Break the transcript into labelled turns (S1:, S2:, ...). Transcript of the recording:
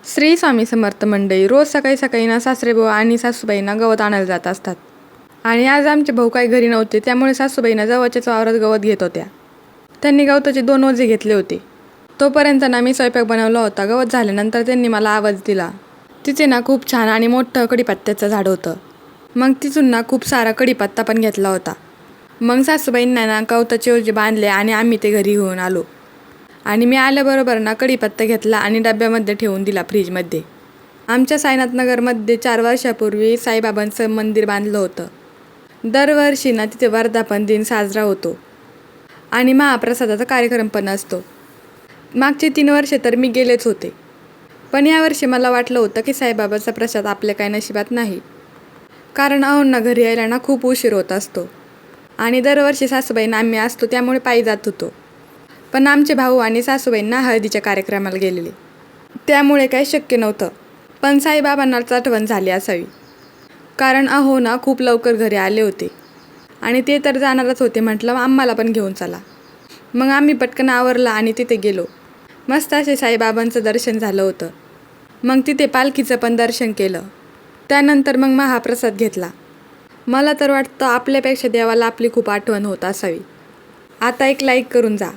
S1: श्री स्वामी समर्थ मंडळी रोज सकाळी सकाळी ना सासरेबुवा आणि सासूबाईंना गवत आणायला जात असतात. आणि आज आमचे भाऊ काही घरी नव्हते, त्यामुळे सासूबाईंना जवळच्याच वावरात गवत घेत होत्या. त्यांनी गवताचे 2 ओझे घेतले होते. तोपर्यंत ना मी स्वयंपाक बनवला होता. गवत झाल्यानंतर त्यांनी मला आवाज दिला. तिथे ना खूप छान आणि मोठं कडीपत्त्याचं झाड होतं. मग तिथून ना खूप सारा कडीपत्ता पण घेतला होता. मग सासूबाईंना ना गवताचे ओझे बांधले आणि आम्ही ते घरी घेऊन आलो. आणि मी आल्याबरोबर ना कडीपत्ता घेतला आणि डब्यामध्ये ठेवून दिला फ्रीजमध्ये. आमच्या साईनाथनगरमध्ये 4 वर्षापूर्वी साईबाबांचं मंदिर बांधलं होतं. दरवर्षी ना तिथे वर्धापन दिन साजरा होतो आणि महाप्रसादाचा कार्यक्रम पण असतो. मागचे 3 वर्षे तर मी गेलेच होते. पण यावर्षी मला वाटलं होतं की साईबाबाचा प्रसाद आपल्या काही नशिबात नाही. कारण अहोंना घरी यायला ना खूप उशीर होत असतो. आणि दरवर्षी सासूबाईंना आम्ही असतो त्यामुळे पायी जात होतो. पण आमचे भाऊ आणि सासूबाईंना हळदीच्या कार्यक्रमाला गेलेले, त्यामुळे काही शक्य नव्हतं. पण साईबाबांनाच आठवण झाली असावी, कारण अहोना खूप लवकर घरी आले होते आणि ते तर जाणारच होते. म्हटलं आम्हाला पण घेऊन चला. मग आम्ही पटकन आवरलं आणि तिथे गेलो. मस्त असे साईबाबांचं दर्शन झालं होतं. मग तिथे पालखीचं पण दर्शन केलं. त्यानंतर मग महाप्रसाद घेतला. मला तर वाटतं आपल्यापेक्षा देवाला आपली खूप आठवण होत असावी. आता एक लाईक करून जा.